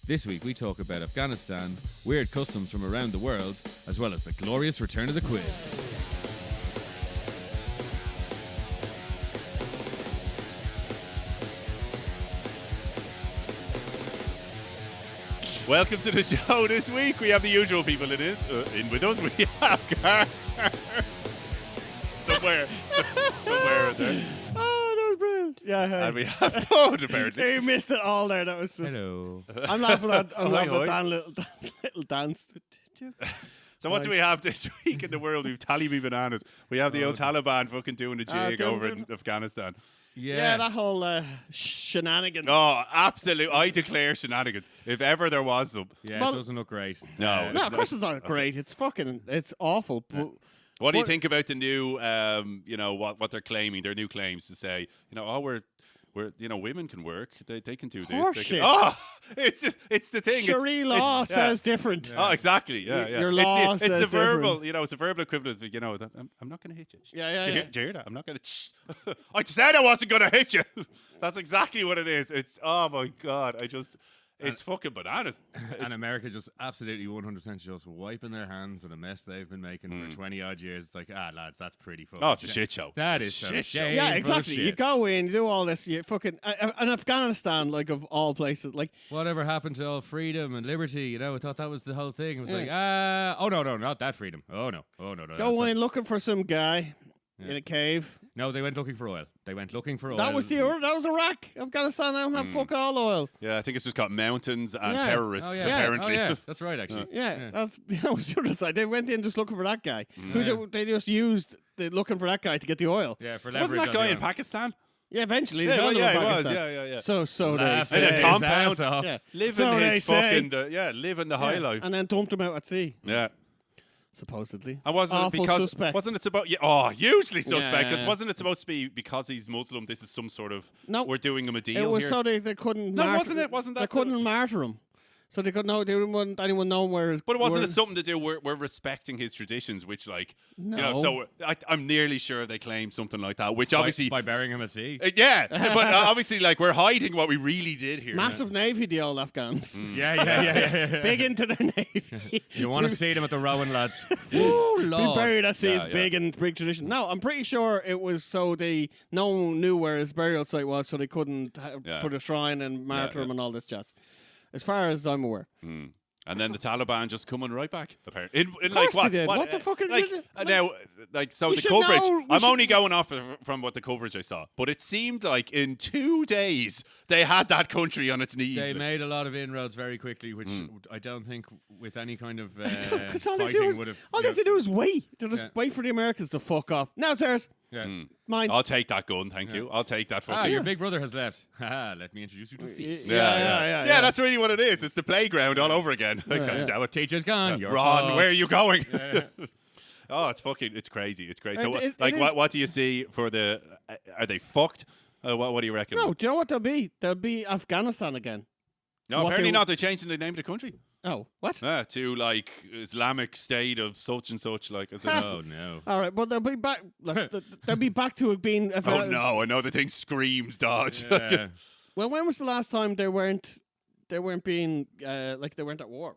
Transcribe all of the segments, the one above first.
This week we talk about Afghanistan, weird customs from around the world, as well as the glorious return of the quiz. Welcome to the show this week. We have the usual people in with us. We have Gar somewhere in there. Oh, that was brilliant. Yeah, hey. And we have Bode, apparently. You missed it all there. That was just... Hello. I'm laughing at Hi. Dan little dance. So what do we have this week in the world? We've Taliban bananas. We have the old Taliban fucking doing a jig over in Afghanistan. Yeah, that whole shenanigans. Oh, absolute. I declare shenanigans. If ever there was some. Yeah, Well, it doesn't look great. No. No, of course it's not great. It's awful. Yeah. What do you think about the new, what they're claiming, their new claims to say, we're women can work, they can do this. Horseshit. It's the thing. Sharia law says different. Oh, exactly. Yeah, yeah. Your law it's says a verbal, different. it's a verbal equivalent of, I'm not going to hit you. Yeah. Do you hear that? I'm not going to. I said I wasn't going to hit you. That's exactly what it is. It's, oh my God. It's fucking bananas. And America just absolutely 100% just wiping their hands with a mess they've been making for 20 odd years. It's like, lads, that's pretty fucking. Oh, it's a shit show. That is It's a some shit show. shameful Yeah, exactly. shit. You go in, you do all this. You fucking and Afghanistan, like of all places, like Whatever happened to all freedom and liberty? I thought that was the whole thing. It was like, oh no, not that freedom. Oh no. go in looking for some guy in a cave. No, they went looking for oil. That was Iraq. Afghanistan don't have fuck all oil. Yeah, I think it's just got mountains and Yeah. terrorists, Oh yeah, apparently. Oh, yeah. That's right, actually. Yeah, that was the other side. They went in just looking for that guy. They just used looking for that guy to get the oil. Yeah, for leverage. Wasn't that guy in on Pakistan? Yeah, eventually. Yeah, they found him in he was. Pakistan. Yeah. So they Laugh say. In a his compound. ass off. Yeah. Living So they his say. fucking, living the high Yeah. life. And then dumped him out at sea, Yeah. supposedly. And wasn't it Awful because suspect. wasn't it about hugely suspect? Because Yeah. wasn't it supposed to be because he's Muslim? This is some sort of No. we're doing him a deal It was here. so they couldn't. No, martyr- wasn't it? Wasn't that They the- couldn't martyr him, so they could. No, they didn't want anyone knowing where his. But it wasn't where- it something to do. We're respecting his traditions, which No. So I'm nearly sure they claim something like that. Which obviously by burying him at sea. yeah, but obviously we're hiding what we really did here. Massive navy, the old Afghans. Yeah. Big into their navy. You want to see them at the rowing, lads? Ooh, Being Lord. buried at sea Yeah, is big tradition. No, I'm pretty sure it was so no one knew where his burial site was, so they couldn't put a shrine and martyr him and all this jazz. As far as I'm aware. And then the Taliban just coming right back. Apparently, in course like what? they did. What the fuck is it? Now, so You the should coverage. know- you I'm should- only going off from what the coverage I saw, but it seemed like in 2 days they had that country on its knees. They made a lot of inroads very quickly, which I don't think with any kind of Because all they fighting would have. have to do is wait. They just wait for the Americans to fuck off. Now it's ours. Yeah. Mine. I'll take that gun, thank you. I'll take that fucking. Your big brother has left. Let me introduce you to Feast. Yeah. That's really what it is. It's the playground all over again. God damn it. Teacher's gone. You're Ron, fucked. where are you going? Yeah. Oh, it's crazy. It's crazy. So, It is- what do you see for the? Are they fucked? What do you reckon? No, do you know what they'll be? They'll be Afghanistan again. No, what apparently they- not. They're changing the name of the country. Oh, what? To like Islamic State of such and such. Like, as in, Oh no. All right, well they'll be back. They'll be back to it being. oh no! I know the thing screams dodge. Yeah. Well, when was the last time they weren't being they weren't at war?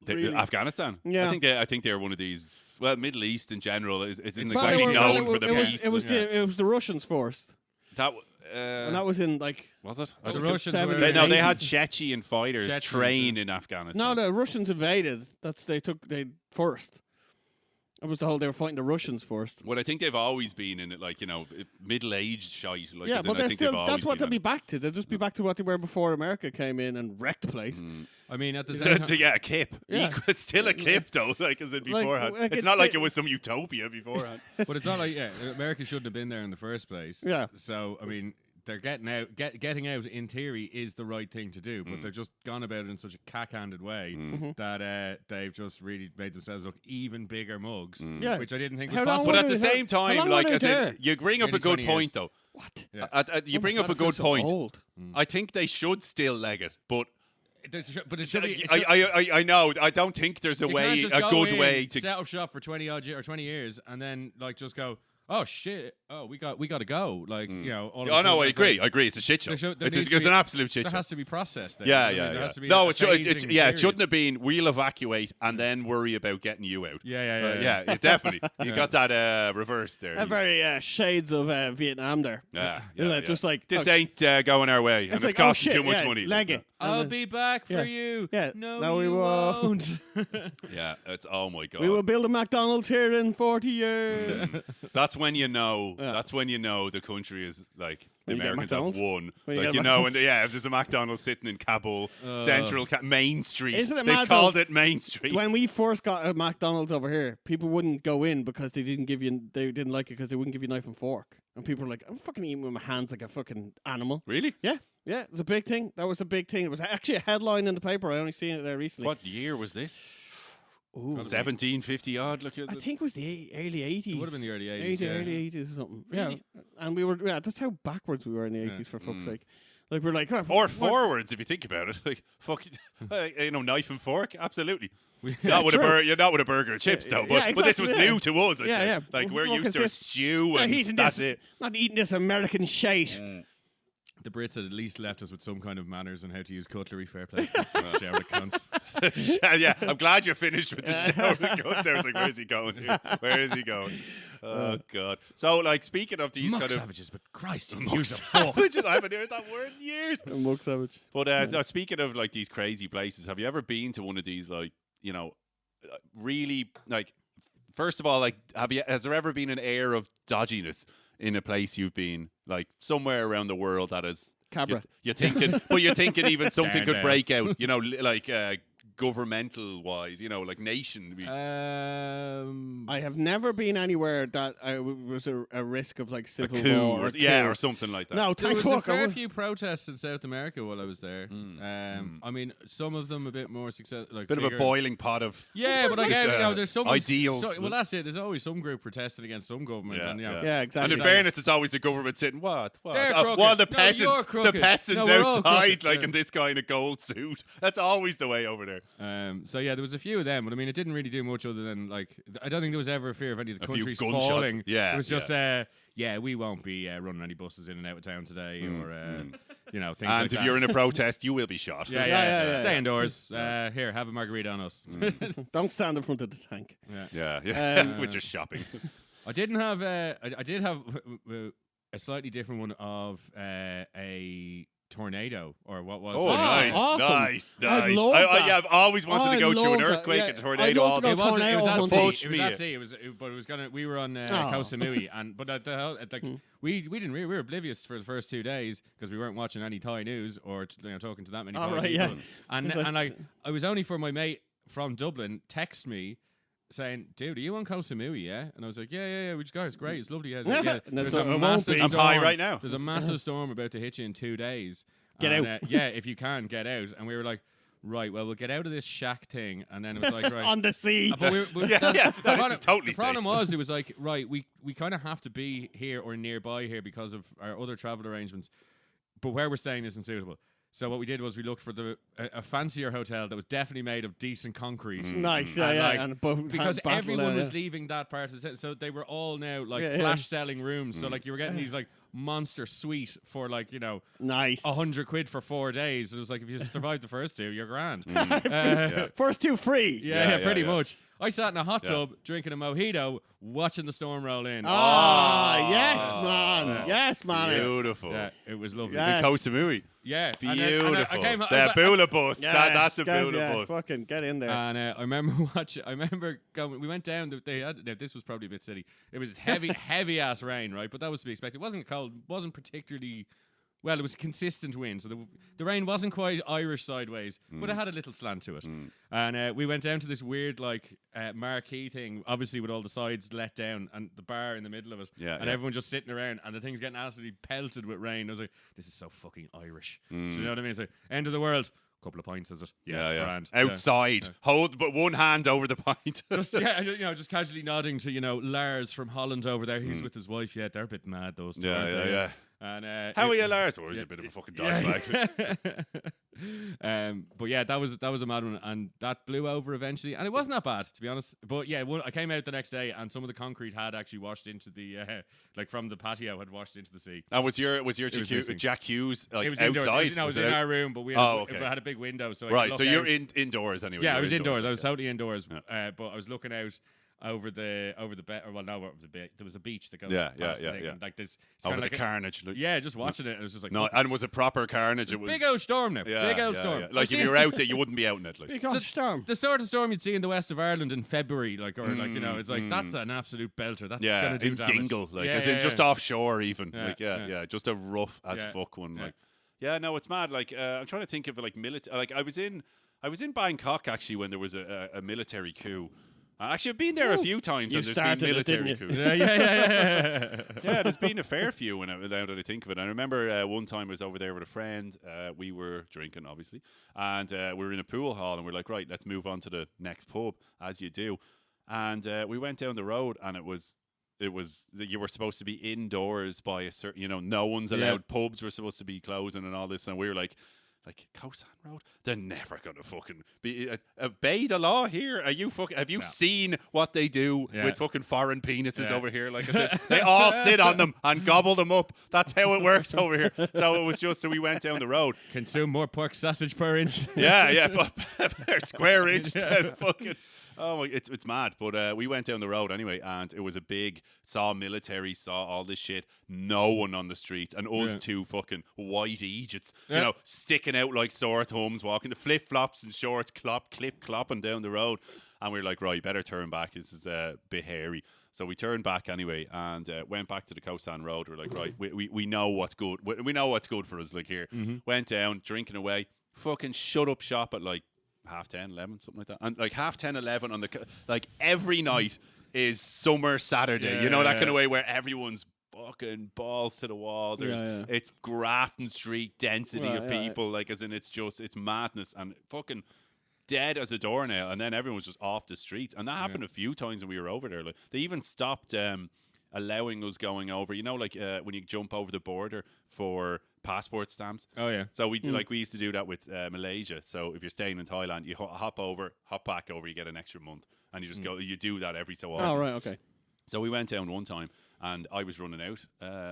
Really? Afghanistan. Yeah. I think they're one of these. Well, Middle East in general isn't Well, exactly they were- known for the peace. It was the Russians first, that. and that was in like. Was it? The was Russians the were- 70s. They had Chechen fighters Chechens, train in Afghanistan. No, the Russians invaded. They first. It was they were fighting the Russians first. Well, I think they've always been in it, middle-aged shite. Yeah, but they're still. That's what they'll be back. back to. They'll just be back to what they were before America came in and wrecked the place. I mean, at the same time, Yeah, a kip. Yeah. It's still a kip, though, as in beforehand. like it's it's not like the- it was some utopia beforehand. but it's not like America shouldn't have been there in the first place. Yeah. So I mean, they're getting out. Getting out in theory is the right thing to do, but they've just gone about it in such a cack-handed way that they've just really made themselves look even bigger mugs. Yeah. Which I didn't think was How long possible. But were at the they- same how time, long were they as in, there? you bring up a Nearly good 20 point, years. though. What? Yeah. You bring up God, a I feel good so point. old. I think they should still leg it, but But it should be. I know. I don't think there's a you way, can't just a go good in, way to. set up shop for 20 odd or 20 years, and then just go. oh shit, oh we got to go. Like you know. All of a Oh no, sudden I it's agree. like, I agree. It's a shit show. It's an absolute shit there show. has to be processed. There. Yeah, You know what I mean? yeah, There yeah. has to be No, a it phasing it shouldn't have been. We'll evacuate and then worry about getting you out. Yeah. Yeah, definitely. You got that reversed there. A very shades of Vietnam there. Yeah, Isn't it? Just like this ain't going our way, and it's like, costing shit, too much money. Leg it. I'll be back yeah. for you. Yeah. No, we you won't. Yeah, it's oh my god. We will build a McDonald's here in 40 years. That's when you know. That's when you know the country is like the When you get Americans have McDonald's? won. When you Like get you know, McDonald's? if there's a McDonald's sitting in Kabul, Central Main Street, Isn't it they mad called though, it Main Street. When we first got a McDonald's over here, people wouldn't go in because they didn't like it because they wouldn't give you knife and fork. And people were like, I'm fucking eating with my hands like a fucking animal. Really? Yeah, it was a big thing. That was a big thing. It was actually a headline in the paper. I only seen it there recently. What year was this? Ooh. 1750 odd. Look at I think it was the early 80s. It would have been the early 80s. Yeah. Early 80s or something. Really? Yeah. And we were, that's how backwards we were in the 80s, for fuck's sake. Like, we're like, oh, Or what? forwards, if you think about it. Like, fuck, knife and fork, absolutely. Yeah, Not with true. you're not with a burger and chips, though. Yeah, But this exactly, was yeah. new to us, I'd say. Yeah. Like, we're Look used at to a this. stew, Not and eating that's this, it. Not eating this American shite. The Brits had at least left us with some kind of manners on how to use cutlery. Fair play. Shower of cunts. Yeah, I'm glad you're finished with the shower of guns. I was like, where's he going here? Where is he going? Oh, God. So, like, speaking of these Muck kind of... savages, but Christ, you Muck use a fork. savages. I haven't heard that word in years. A mug savage. But now, speaking of, like, these crazy places, have you ever been to one of these, like, really, like, first of all, like, has there ever been an air of dodginess in a place you've been, like, somewhere around the world that is... Cabra. You're thinking, but you're thinking even something Down could there. break out, like governmental wise, like nation. I have never been anywhere that was a risk of like A civil coup war or, coup. or something like that. No, There thank was a fuck. fair few protests in South America while I was there. I mean, some of them a bit more successful. Like Bit of a bigger. boiling pot of Yeah, but again, there's some ideals. well, that's it. There's always some group protesting against some government. Yeah, and, you know, Yeah, And exactly. in fairness, it's always the government sitting, what? They're While the crooked. No, you're peasants, crooked. No, we're all outside, crooked. like Yeah. in this guy in a gold suit. That's always the way over there. So yeah, there was a few of them, but I mean, it didn't really do much other than like I don't think there was ever a fear of any of the A few countries gunshots. falling. Yeah, it was just we won't be running any buses in and out of town today, or things And like if that. you're in a protest, you will be shot. Yeah. Stay indoors. Here, have a margarita on us. Don't stand in front of the tank. Yeah. Which is shopping. I didn't have. I did have a slightly different one of a tornado, or what was? Oh, it? nice, awesome. nice. I'd love that. I've always wanted to I go through an love that. earthquake Yeah. and I'd tornado love all to the go It wasn't. It was tornado at sea. hunting. Push It was me. at sea. But it was gonna. We were on Koh Samui, but at the hell, like we didn't. We were oblivious for the first 2 days because we weren't watching any Thai news or talking to that many. Oh, Thai right, people. yeah. And It's like- and I was only for my mate from Dublin text me saying, "Dude, are you on Koh Samui? Yeah?" And I was like, "Yeah. Which guy? It's great. It's lovely." Yeah. Yeah. Yeah. And that's There's a what it won't massive be. I'm storm. high right now. There's a massive storm about to hit you in 2 days. Get And, out. if you can, get out. And we were like, right, well, we'll get out of this shack thing. And then it was like, right. On the sea. But This is totally the problem safe. was, it was like, right, we kind of have to be here or nearby here because of our other travel arrangements. But where we're staying isn't suitable. So what we did was we looked for a fancier hotel that was definitely made of decent concrete. Nice, And, like, and both because battle everyone there, was leaving that part of the town, so they were all now like Yeah, flash selling rooms. So like you were getting these like monster suite for like Nice. £100 for 4 days. It was like if you survived the first 2, you're grand. First 2 free. Yeah, pretty yeah. much. I sat in a hot tub drinking a mojito, watching the storm roll in. Yes, man. Yeah. Yes, man. Beautiful. Yeah, it remember Yeah. Koh Samui. Yeah, Beautiful. I came, I was The like- Bula bus. Yes, That's a guys, Bula yes, bus. fucking get in there. And I remember I remember going. We went down. They had. Now, this was probably a bit silly. It was heavy ass rain, right? But that was to be expected. It wasn't cold. Wasn't particularly. Well, it was a consistent wind, so the rain wasn't quite Irish sideways, but it had a little slant to it. And we went down to this weird marquee thing, obviously with all the sides let down and the bar in the middle of it, and everyone just sitting around, and the thing's getting absolutely pelted with rain. I was like, this is so fucking Irish. Do you know what I mean? It's like, end of the world. Couple of pints, is it? Grand. Outside. Hold, but one hand over the pint. Just casually nodding to Lars from Holland over there. He's with his wife. Yeah, they're a bit mad, those two. aren't they? Yeah. And How are you, Lars? Or is it a bit of a fucking dodge bag? But yeah, that was a mad one, and that blew over eventually, and it wasn't that bad, to be honest. But yeah, I came out the next day, and some of the concrete had actually washed into the like from the patio had washed into the sea. And was your Jack Hughes like outside? It was in our room, but we had a big window, so I could look you're out. indoors anyway. Yeah, I was indoors. I was totally indoors, but I was looking out over the bed, or well, no, over the bed. There was a beach that goes past the thing. And like this, it's over kind of the carnage. Just watching it, it was just like no, and was it proper carnage? It was big old storm now. Big old storm. Yeah. Like if you were out there, you wouldn't be out in it. Like. Big old storm. The sort of storm you'd see in the west of Ireland in February, like it's like that's an absolute belter. That's gonna do damage. Dingle, like as in just offshore, even. Just a rough as fuck one. Yeah. Like, no, it's mad. Like I'm trying to think of like military. Like I was in Bangkok actually when there was a military coup. Actually, I've been there a few times, and there's been military coups. Yeah, there's been a fair few now that I think of it. I remember one time I was over there with a friend. We were drinking, obviously, and we were in a pool hall, and we're like, right, let's move on to the next pub, as you do. And we went down the road, and it was you were supposed to be indoors by a certain, no one's allowed. Pubs were supposed to be closing and all this, and we were like Kosan Road, they're never gonna fucking obey the law here. Are you have you seen what they do with fucking foreign penises over here? Like I said, they all sit on them and gobble them up. That's how it works over here. So it was just so we went down the road. Consume more pork sausage per inch. but per square inch. Fucking. Oh, it's mad. But we went down the road anyway, and it was a big, saw military, saw all this shit. No one on the streets, and us two fucking white Egypts, sticking out like sore thumbs, walking the flip flops and shorts, clopping down the road. And we were like, right, better turn back. This is a bit hairy. So we turned back anyway, and went back to the Kosan Road. We're like, right, we know what's good. We know what's good for us. Like here, went down, drinking away, fucking shut up shop at like 10:30, 11, something like that. And like 10:30, 11 on like every night is summer Saturday. That kind of way where everyone's fucking balls to the wall. It's Grafton Street density of people, like as in it's madness and fucking dead as a doornail. And then everyone was just off the streets, and that happened a few times when we were over there. Like they even stopped allowing us going over. When you jump over the border for passport stamps. Oh yeah. So we used to do that with Malaysia. So if you're staying in Thailand, you hop back over, you get an extra month, and you just go. You do that every so often. Oh right, okay. So we went down one time, and I was running out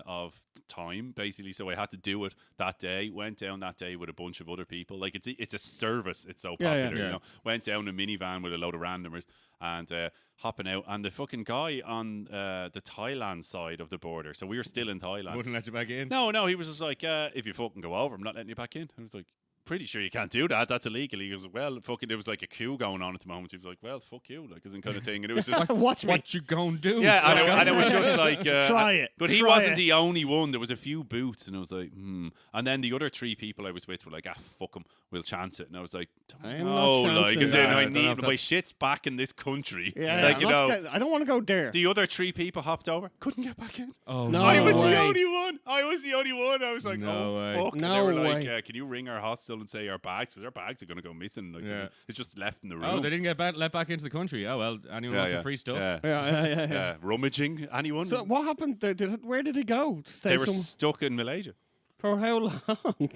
of time basically, so I had to do it that day. Went down that day with a bunch of other people. Like it's a service. It's so popular. Went down a minivan with a load of randomers and hopping out, and the fucking guy on the Thailand side of the border. So we were still in Thailand. Wouldn't let you back in. No, he was just like, if you fucking go over, I'm not letting you back in. I was like, pretty sure you can't do that. That's illegal. He goes, well, fucking, there was like a coup going on at the moment. He was like, well, fuck you, like, as in kind of thing. And it was just, watch me. What you gonna do? Yeah, and it was just like, try it. But he wasn't the only one. There was a few boots, and I was like, And then the other three people I was with were like, fuck them, we'll chance it. And I was like, as in, I need my shit's back in this country. Yeah, like, I don't want to go there. The other three people hopped over, couldn't get back in. Oh no! I was the only one. I was like, fuck. No and they were way. like, can you ring our hostel and say our bags? Because our bags are going to go missing. Like, it's just left in the room. Oh, they didn't get let back into the country. Oh well, anyone wants some free stuff? Yeah. Rummaging, anyone? So what happened? Where did he go? They were stuck in Malaysia. For how long?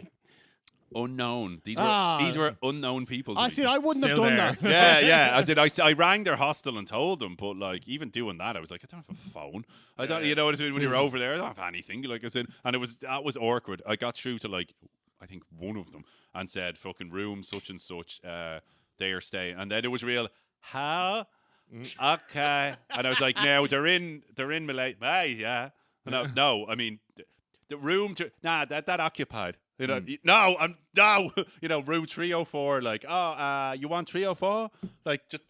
Unknown. These were unknown people. I wouldn't have done that. Yeah. I rang their hostel and told them, but like even doing that, I was like, I don't have a phone. I don't. You know what I mean? When you're over there, I don't have anything. Like I said, and that was awkward. I got through to like, I think one of them, and said, "Fucking room such and such. They are staying." And then it was real. How? Okay. And I was like, "No, they're in Malay. Hey, yeah. No. I mean, the room. That occupied." No, room 304. Like, you want 304? Like, just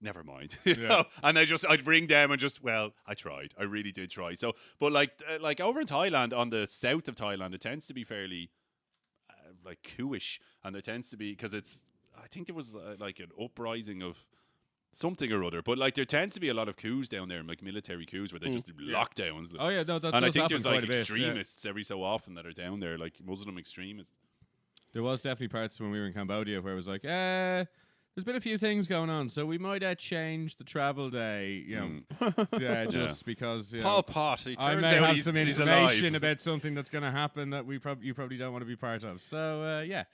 never mind. And I'd ring them and I tried. I really did try. So, but like over in Thailand, on the south of Thailand, it tends to be fairly like coup-ish, and there tends to be because I think there was like an uprising of something or other, but like there tends to be a lot of coups down there, like military coups where they just do lockdowns. Oh yeah, no, and I think there's like extremists every so often that are down there, like Muslim extremists. There was definitely parts when we were in Cambodia where it was like, There's been a few things going on, so we might change the travel day, just because Paul Pot, he I turns may out have he's, some he's information alive. about something that's going to happen that you probably don't want to be part of. So yeah.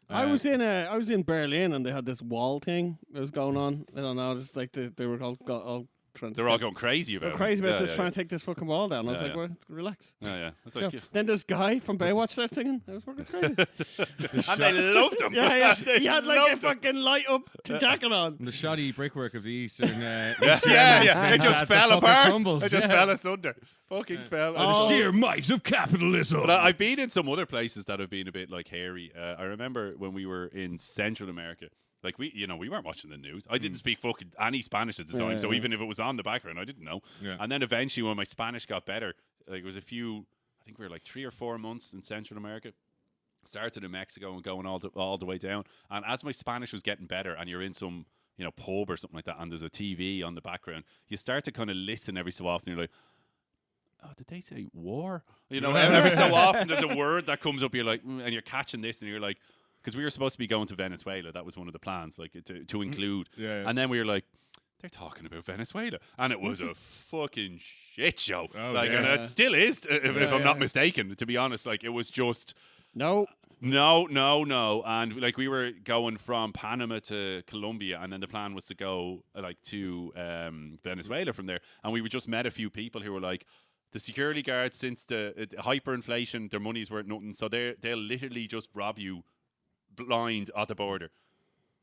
I was in Berlin and they had this wall thing that was going on. I don't know. It's like they were all trying. They're all going crazy about it. Crazy about Yeah, this, yeah, trying to take this fucking wall down. I was Yeah, like, yeah. well, relax. Yeah. It's So, like, yeah. then this guy from Baywatch started singing. It was fucking crazy. And they loved him. yeah. They He had like a loved him. fucking light up jacket on. The shoddy brickwork of the Eastern. Yeah. It just fell apart. Crumbles. It just fell asunder. Fucking fell. And Oh. it's Sheer might of capitalism. But I've been in some other places that have been a bit like hairy. I remember when we were in Central America. Like we weren't watching the news. I didn't speak fucking any Spanish at the time, so even if it was on the background, I didn't know. Yeah. And then eventually, when my Spanish got better, like it was I think we were like 3 or 4 months in Central America. Started in Mexico and going all the way down. And as my Spanish was getting better, and you're in some pub or something like that, and there's a TV on the background, you start to kind of listen every so often. You're like, oh, did they say war? Every so often there's a word that comes up. You're like, and you're catching this, and you're like. Because we were supposed to be going to Venezuela. That was one of the plans, like to include. Yeah. And then we were like, they're talking about Venezuela. And it was a fucking shit show. Oh, And it still is, if I'm not mistaken, to be honest. Like, it was just... No. No. And, like, we were going from Panama to Colombia, and then the plan was to go, to Venezuela from there. And we just met a few people who were like, the security guards, since the hyperinflation, their money's worth nothing. So they'll literally just rob you blind at the border.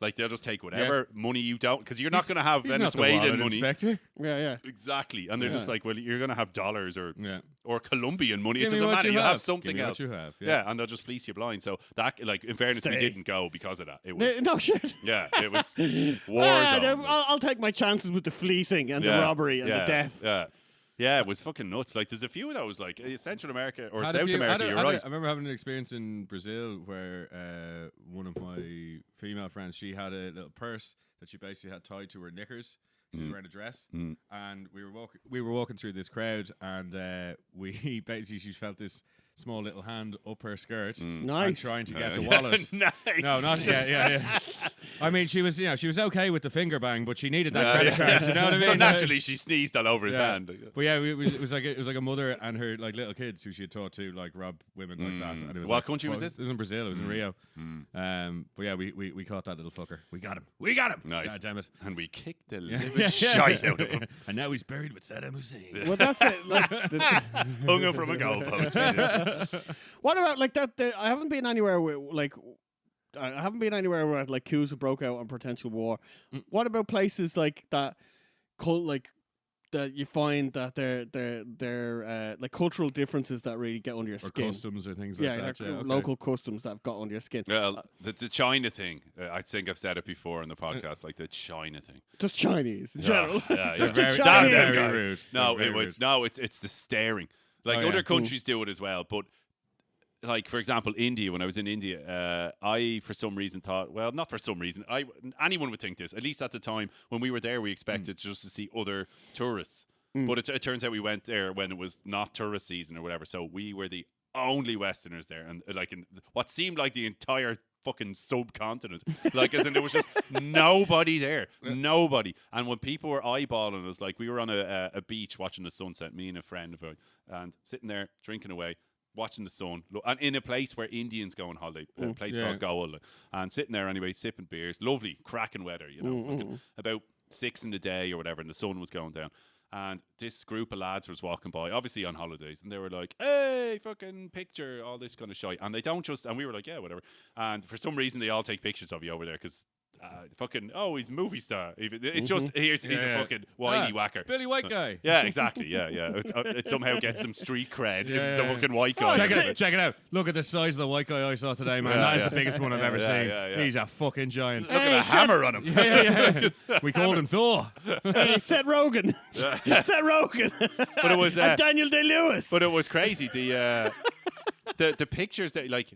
Like, they'll just take whatever money you don't, because you're not going to have He's not the wallet Venezuelan money. inspector. Yeah. Exactly. And they're just like, well, you're going to have dollars or Yeah. Colombian money. Give It me doesn't what matter. you You'll have. have something Give me else. what you have. Yeah, and they'll just fleece you blind. So that, like, in fairness, we Stay. didn't go because of that. It was, No shit. yeah, it was war zone. I'll take my chances with the fleecing and the robbery and the death. Yeah, it was fucking nuts. Like, there's a few that was like Central America or Had a South few- America. You're right. I remember having an experience in Brazil where one of my female friends, she had a little purse that she basically had tied to her knickers. She was wearing a dress, and we were walking through this crowd, and we basically she felt this small little hand up her skirt, and Nice. trying to get the wallet. Nice. No, not yeah. I mean, she was okay with the finger bang, but she needed that credit card. You know what I mean? So naturally, she sneezed all over his Yeah. hand. But yeah, it was like a mother and her like little kids who she had taught to like rob women like that. And it was What like, country was this? It was in Brazil. It was in Rio. But yeah, we caught that little fucker. We got him. Nice. God damn it. And we kicked the Yeah. living shite out of him. And now he's buried with Saddam Hussein. Well, that's it. Like, Hung him from a goalpost. what about like that? I haven't been anywhere with like. I haven't been anywhere where like coups have broke out on potential war. What about places like that? That you find that they're like cultural differences that really get under your Or skin. customs or things like that. like Yeah, okay. local customs that have got under your skin. The China thing, I think I've said it before on the podcast, like the China thing. Just Chinese in general. Yeah, Just very- the that- Chinese. very rude. No, Very rude. it's the staring. Like Oh, yeah. other countries do it as well, but like for example, India. When I was in India, I for some reason thought, well, not for some reason, anyone would think this. At least at the time when we were there, we expected just to see other tourists. But it turns out we went there when it was not tourist season or whatever. So we were the only Westerners there, and like in what seemed like the entire fucking subcontinent. Like, as in there was just nobody there, nobody. And when people were eyeballing us, like we were on a beach watching the sunset, me and a friend of mine, and sitting there drinking away, watching the sun, and in a place where Indians go on holiday, a place called Goa, and sitting there anyway, sipping beers, lovely, cracking weather, fucking about 6 in the day or whatever, and the sun was going down. And this group of lads was walking by, obviously on holidays, and they were like, hey, fucking picture, all this kind of shit. And they don't just, and we were like, yeah, whatever. And for some reason, they all take pictures of you over there because he's a movie star. It's just, he's a fucking whiny whacker. Billy White guy. Yeah, exactly. Yeah. It somehow gets some street cred. It's a fucking white guy. Check it out. Look at the size of the white guy I saw today, man. That is the biggest one I've ever seen. Yeah. He's a fucking giant. Look at a hammer on him. Yeah. We called him Thor. Hey, Seth Rogen. Seth Rogen. But it was and Daniel Day-Lewis. But it was crazy. The pictures that like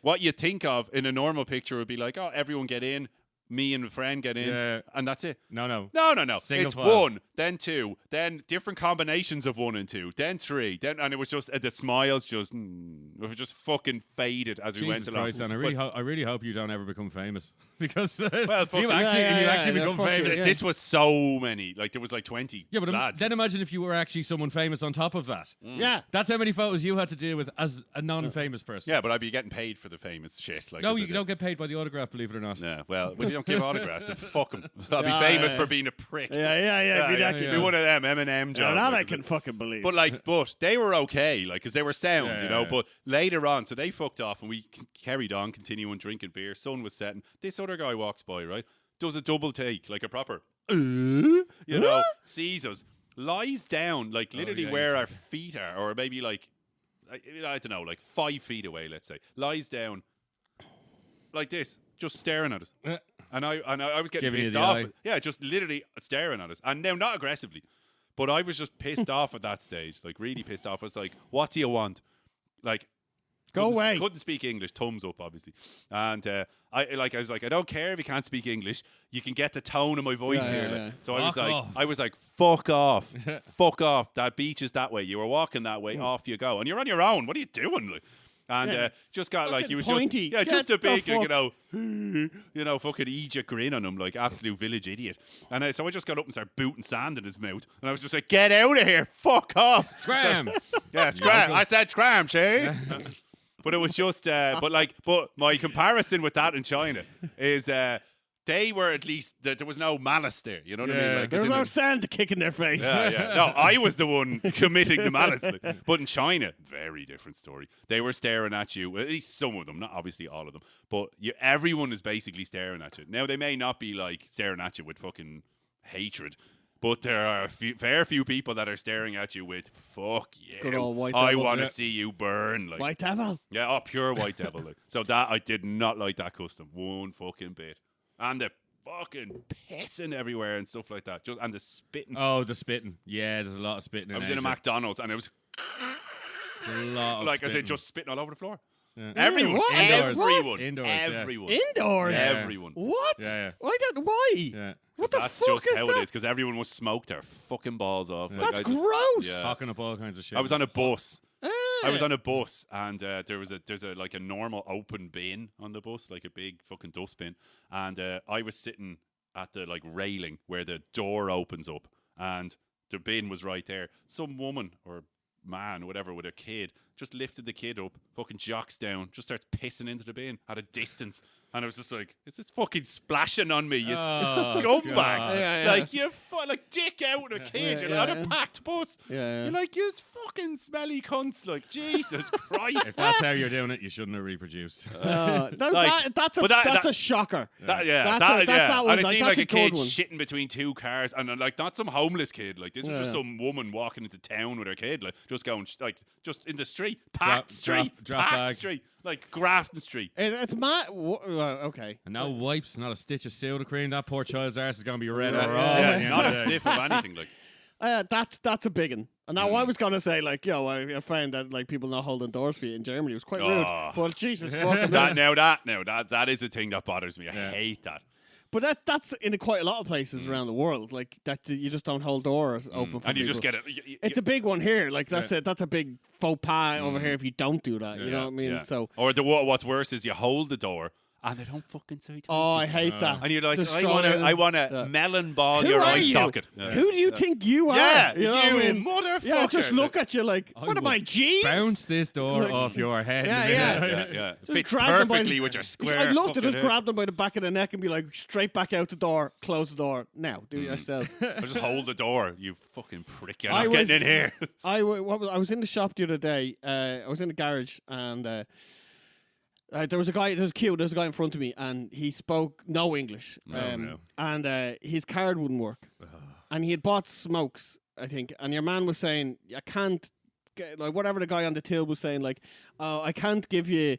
what you think of in a normal picture would be like, oh, everyone get in, Me and a friend get in, Yeah. and that's it. No. No. Single It's file. 1, then 2, then different combinations of 1 and 2, then 3, and it was just the smiles just it was just fucking faded as we Jesus went along. Christ, and I really hope you don't ever become famous because Well, if fucking- you actually, Yeah, if you yeah, actually yeah, become fuck it, famous. yeah. This was so many, like there was like 20 Yeah, but lads. then imagine if you were actually someone famous on top of that. Yeah. That's how many photos you had to deal with as a non-famous person. Yeah, but I'd be getting paid for the famous shit. Like, No, as you I did. don't get paid by the autograph, believe it or not. Yeah, well, when you don't give autographs, then fuck them. I'll be Yeah, famous yeah. for being a prick. Yeah. Be that yeah. kid. Be one of them M&M jobs. Yeah, that I like, can fucking believe. But but they were okay, like, because they were sound, Yeah, you know. yeah. But later on, so they fucked off, and we carried on, continuing drinking beer. Sun was setting. This other guy walks by, right? Does a double take, like a proper, you know, sees us, lies down, like literally yeah, where you our feet are, or maybe like, I don't know, like 5 feet away, let's say, lies down, like this, just staring at us. Yeah. And I was getting Giving you pissed the off. eye. Yeah, just literally staring at us. And now, not aggressively, but I was just pissed off at that stage. Like, really pissed off. I was like, what do you want? Like, Go couldn't- away. Couldn't speak English. Thumbs up, obviously. And I was like, I don't care if you can't speak English. You can get the tone of my voice Yeah, here. yeah, like. yeah. So Fuck I was like, fuck off. Fuck off. That beach is that way. You were walking that way. Off you go. And you're on your own. What are you doing? Like? And Yeah. just got like, Fucking he was pointy. just, just a Get the big, you know, fucking Egypt grin on him, like absolute village idiot. And so I just got up and started booting sand in his mouth. And I was just like, get out of here. Fuck off. Scram! Yeah, scram. uncle. I said scram, Shay. But it was just, but my comparison with that in China is, they were at least, there was no malice there. You know what I mean? Yeah. Like, there as was in no the- sand to kick in their face. yeah. No, I was the one committing the malice. Like. But in China, very different story. They were staring at you, well, at least some of them, not obviously all of them, but everyone is basically staring at you. Now, they may not be like staring at you with fucking hatred, but there are a fair few people that are staring at you with fuck you. Good old white I devil. want to Yeah. see you burn. Like, White devil. yeah, pure white devil. Like. So that I did not like that custom one fucking bit, and the fucking pissing everywhere and stuff like that. Just and the spitting. Oh, the spitting. Yeah, there's a lot of spitting. I was in a Asia. McDonald's and it was A lot of like I spitting. said, just spitting all over the floor. Yeah. Everyone, what? everyone, Indoors, yeah. everyone, Indoors. Yeah. everyone. What? Yeah. I don't. Why? Yeah. What the That's fuck just is how that? it is because everyone was smoked their fucking balls off. Yeah. Like, That's I just- gross. Yeah. Talking up all kinds of shit. I was on a bus. I was Eh. on a bus and there's a like a normal open bin on the bus, like a big fucking dustbin, and I was sitting at the like railing where the door opens up, and the bin was right there. Some woman or man, whatever, with a kid just lifted the kid up, fucking jocks down, just starts pissing into the bin at a distance. And I was just like, it's just fucking splashing on me, you Oh, scumbags. God. Yeah, yeah. Like, you like dick out a kid. Yeah, You're on yeah. a packed bus. Yeah. You're like, you fucking smelly cunts. Like, Jesus Christ. If that's how you're doing it, you shouldn't have reproduced. No, Like, that's a but that- that's that- a shocker. That, That was And it like, seemed that's like a a kid good one. shitting between two cars, and like not some homeless kid. Like this was just Yeah. some woman walking into town with her kid, like just going like just in the street, packed street, drop packed bag. street, like Grafton Street. It's mad. Okay. And no wipes, not a stitch of soda cream. That poor child's arse is going to be red Yeah, or yeah, not a sniff of anything. Like That's a big one. And now I was gonna say like, I found that like people not holding doors for you in Germany was quite rude. Oh. But Jesus fucking. that is a thing that bothers me. I Yeah. hate that. But that's in quite a lot of places around the world. Like that, you just don't hold doors open for And you people. just get it. It's a big one here. Like that's a big faux pas over here if you don't do that. You know Yeah, what I mean? Yeah. So. Or what's worse is you hold the door and they don't fucking say. Oh, I hate that. And you're like, Destroy I want to Yeah. melon ball Who your are eye you? socket. Yeah. Who do you think you are? Yeah, you know what I mean? motherfucker. Yeah, just look at you like, I what am will I, Jeeves? Bounce this door Like- off your head. Yeah, Yeah. Just Fits grab them by perfectly the- with your square. I'd love to fucking just head. grab them by the back of the neck and be like, straight back out the door, close the door. Now, do it yourself. Or just hold the door, you fucking prick. You're I not was- getting in here. I was in the shop the other day. I was in the garage and there was a guy in front of me and he spoke no English. No. And his card wouldn't work. And he had bought smokes, I think. And your man was saying, I can't, like whatever the guy on the till was saying, like, oh, I can't give you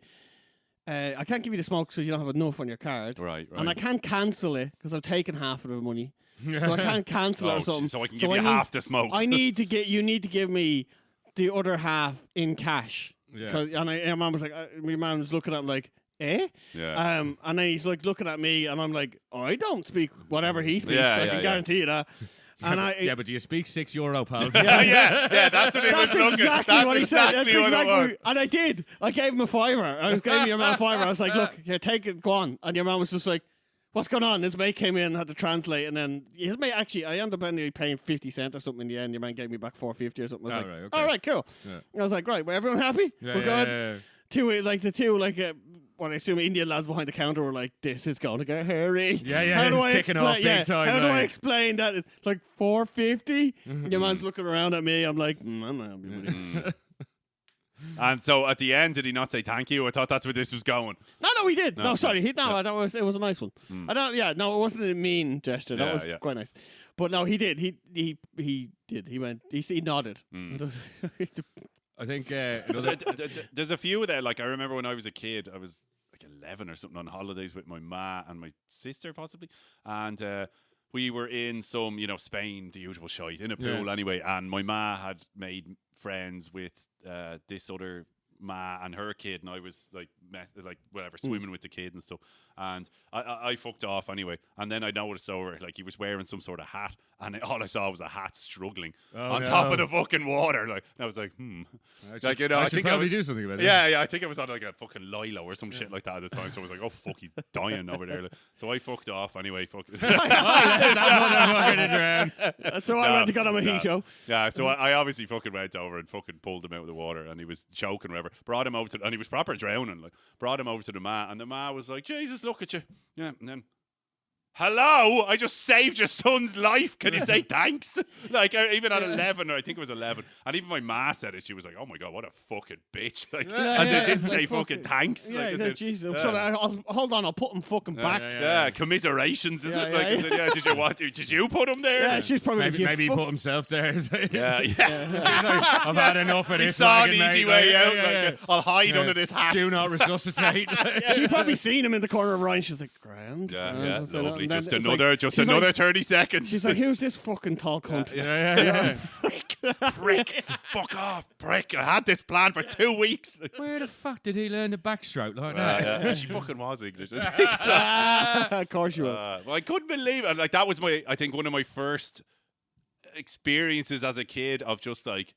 the smokes because you don't have enough on your card. Right. And I can't cancel it because I've taken half of the money. So I can't cancel it or something. So I can So give you I need- half the smokes. You need to give me the other half in cash. Yeah. And my man was like, my man was looking at him like, eh? Yeah. And then he's like looking at me, and I'm like, I don't speak whatever he speaks. Yeah, I yeah, can yeah. guarantee you that. And yeah, but do you speak €6, pal? yeah, that's what he was That's looking. exactly That's what he said. That's exactly what it was. exactly, and I did. I gave him a fiver. I was giving your man a fiver. I was like, look, here, take it, go on. And your man was just like, what's going on? His mate came in, had to translate, and then his mate actually, I ended up ending paying 50 cents or something in the end. Your man gave me back $4.50 or something. I was like, right, okay. all right, cool. Yeah. I was like, right, well, everyone happy? Yeah, We're yeah, good. yeah, yeah. The two, what I assume Indian lads behind the counter were like, this is going to get hairy. Yeah, yeah, How do it's I kicking explain? off big time, How do I like. explain that? It's like $4.50. Your man's looking around at me. I'm like, I'm not happy with it. And so at the end, did he not say thank you? I thought that's where this was going. No, he did. No, sorry, it was a nice one. Mm. I don't. Yeah, no, it wasn't a mean gesture. That was quite nice. But no, he did. He did. He went. He nodded. Mm. I think another. There's a few there. Like I remember when I was a kid, I was like 11 or something on holidays with my ma and my sister possibly, and we were in some, Spain, the usual shite, in a pool anyway. And my ma had made friends with this other ma and her kid, and I was like swimming with the kid and stuff. And I fucked off anyway. And then I noticed over, like, he was wearing some sort of hat, and all I saw was a hat struggling on top of the fucking water. Like, and I was like, I should probably do something about it. Yeah, I think it was on like a fucking Lilo or some shit like that at the time. So I was like, oh fuck, he's dying over there. Like, so I fucked off anyway. Fuck. So I went to get on a mojito. Yeah, so I obviously fucking went over and fucking pulled him out of the water, and he was choking, whatever. Brought him over and he was proper drowning. Like, brought him over to the ma, and the ma was like, Jesus, look at you. Yeah, and then, hello, I just saved your son's life. Can you say thanks? Like, even at 11, or I think it was 11, and even my ma said it. She was like, "Oh my god, what a fucking bitch!" Like, and they didn't say fucking thanks. Yeah, like, Jesus. Hold on, I'll put him fucking back. Yeah, commiserations, is it? Like, yeah. is it, did you put him there? Yeah, she's probably Maybe he put himself there. Yeah. He's like, I've had enough of He this. saw an wagon, easy mate. way Like, out. yeah. I'll hide under this hat. Do not resuscitate. She probably seen him in the corner of Ryan. She's like, grand. Yeah, lovely. And then Just it's another, like, just she's another like- 30 seconds. She's like, who's this fucking tall cunt? Yeah. prick, fuck off, prick. I had this plan for 2 weeks. Where the fuck did he learn the backstroke like Yeah, that? she fucking was English. Of course she was. Well, I couldn't believe it. Like, that was I think one of my first experiences as a kid of just like,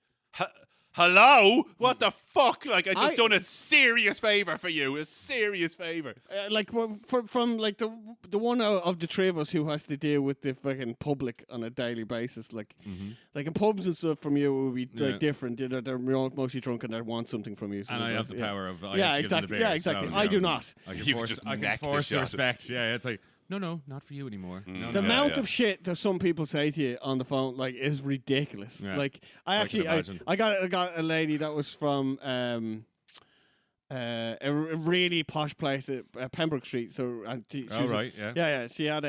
hello, what the fuck? Like, I just done a serious favor for you, a serious favor. Like from like the one of the three of us who has to deal with the fucking public on a daily basis, like in pubs and stuff, from you it would be like different. They're mostly drunk and they want something from you. So And I have the power of exactly. Yeah, exactly. I do not. I You can can force, just I can neck the force shit out of respect. Yeah, it's like no, not for you anymore. No, The no. amount of shit that some people say to you on the phone, like, is ridiculous. Yeah. Like, I can imagine. I got a lady that was from a really posh place at Pembroke Street. So, and she Oh, was right, yeah. yeah. She had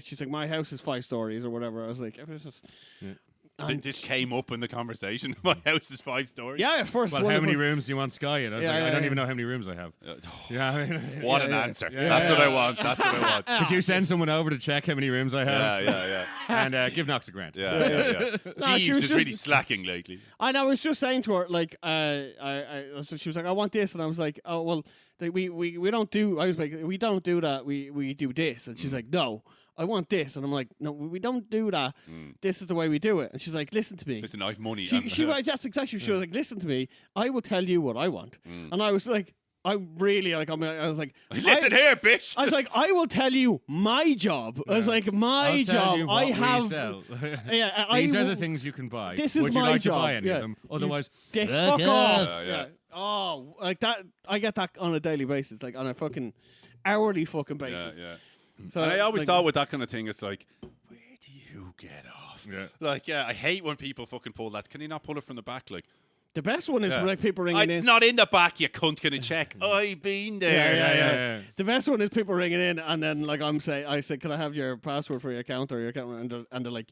she's like, my house is 5 stories or whatever. I was like, This came up in the conversation. My house is 5 stories. yeah, at first. Well, how many rooms do you want Sky in? I was like, I don't even know how many rooms I have. Yeah, I mean, What an answer. That's what I want. That's what I want. could you send someone over to check how many rooms I have? Yeah. And give Knox a grand. Yeah. No, she Jeeves was is just- really slacking lately. And I was just saying to her, like, so she was like, I want this, and I was like, oh well, we don't do. I was like, we don't do that. We do this, and she's like, no, I want this, and I'm like, no, we don't do that. This is the way we do it. And she's like, listen to me. Listen, I have money. She was that's exactly. She was like, listen to me. I will tell you what I want. And I was like, I really like. I was like, listen here, bitch. I was like, I will tell you my job. I was like, my I'll tell job. you what I we have. sell. Yeah, These I are will- the things you can buy. This is Would you my like job. to buy any Yeah. of them? Otherwise, Dick, fuck fuck off. Yeah. Yeah. Oh, like that. I get that on a daily basis, like on a fucking hourly fucking basis. Yeah. So And I always like, thought with that kind of thing, it's like, where do you get off? Yeah. Like, I hate when people fucking pull that. Can you not pull it from the back? Like, the best one is like people ringing it's in. not in the back, you cunt. Can you check? I've been there. Yeah. The best one is people ringing in, and then like I say, can I have your password for your account or your account? And they're like,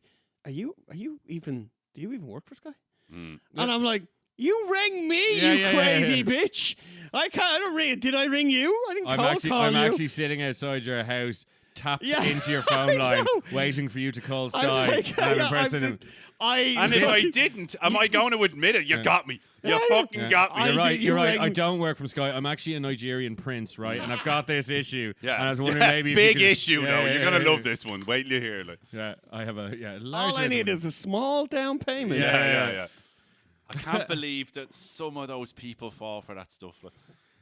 do you even work for Sky? And I'm like, you ring me, you crazy bitch! I don't ring. Did I ring you? I didn't call I'm you. actually sitting outside your house, tapped Yeah, into your phone I line, know. waiting for you to call I'm Sky. like, and I'm yeah, impersonating. And if I didn't, am I going to admit it? You got me. You fucking got me. You're right. you You're right. I reckon- don't work from Sky. I'm actually a Nigerian prince, right? And I've got this issue. Yeah. And I was wondering maybe if you big could- issue Yeah, though. yeah, You're gonna yeah, love this one. Wait till you hear. Like. Yeah, I have a large. All I need is a small down payment. Yeah. I can't believe that some of those people fall for that stuff. Like.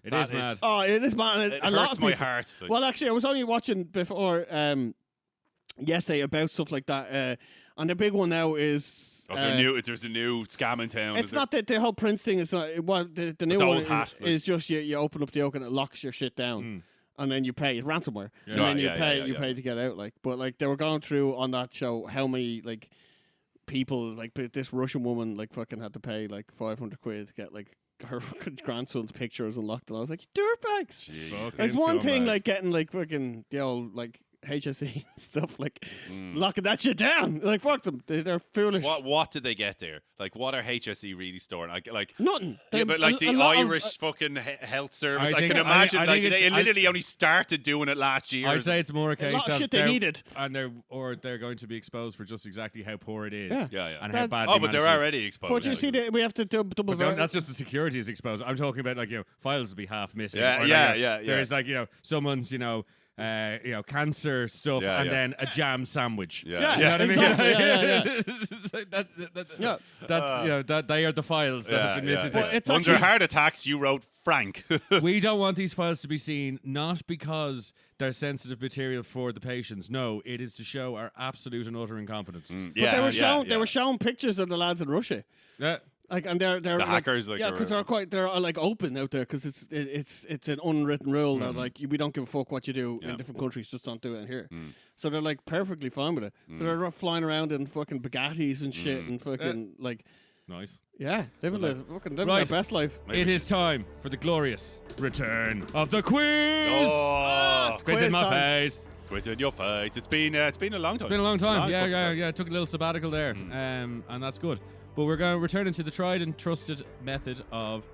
It That is mad. Oh, it is, man. It A lot hurts of my people. heart. Like. Well, actually, I was only watching before yesterday about stuff like that. And the big one now is. There's a new scam in town. It's not that the whole Prince thing is not. The new It's one old hat, like. is just you open up the yoke and it locks your shit down. And then you pay. It's ransomware. Yeah. And then you Yeah, pay. yeah, you yeah. pay to get out. Like, but like they were going through on that show how many like people like this Russian woman like fucking had to pay like 500 quid to get like her grandson's pictures unlocked, and I was like, dirtbags. Jesus. It's one thing scumbags. like getting like fucking the old like HSE and stuff like locking that shit down. Like fuck them, they're foolish. What did they get there? Like, what are HSE really storing? Like Nothing. yeah, but like the a lot of- Irish fucking health service, I I think- can I- imagine I like think they it's- literally only started doing it last year. I'd say it's more a case lot of shit they they're- needed. and they're going to be exposed for just exactly how poor it is. Yeah. Yeah. And That- how bad. Oh, but they're already exposed. But you see, that we have to double. But that's just the security is exposed. I'm talking about like files will be half missing. Yeah, or, like, yeah. There's like someone's cancer stuff, Yeah, and yeah. then a jam sandwich. Yeah. You know what exactly. I mean? Yeah. That's that they are the files that have been missing. Well, it's Under actually- heart attacks, you wrote Frank. We don't want these files to be seen, not because they're sensitive material for the patients. No, it is to show our absolute and utter incompetence. But they were shown. They were showing pictures of the lads in Russia. Yeah. Like, and they're The like, hackers, like, yeah, are- because they're like open out there because it's an unwritten rule that like we don't give a fuck what you do in different countries, just don't do it in here. So they're like perfectly fine with it. So they're flying around in fucking Bugattis and shit and fucking like Nice. living their Right. best life. It is time for the glorious return of the quiz. Oh, Quiz in quiz my time. face. quiz in your face. It's been a long time. It's been a long time. fucking time. Yeah. Took a little sabbatical there, and that's good. But we're going to return into the tried and trusted method of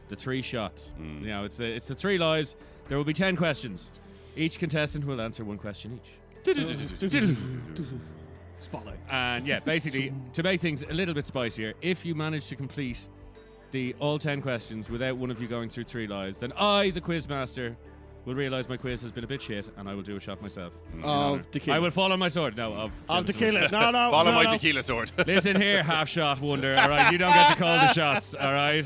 the 3 shots. You know, it's the 3 lives. There will be 10 questions. Each contestant will answer 1 question each. Spotlight. And yeah, basically, to make things a little bit spicier, if you manage to complete all 10 questions without one of you going through 3 lives, then I, the quiz master, will realise my quiz has been a bit shit, and I will do a shot myself. Of tequila. I will fall on my sword. No, Of Jameson's. tequila. No. Follow no, my no. tequila sword. Listen here, half shot wonder. All right, you don't get to call the shots. All right,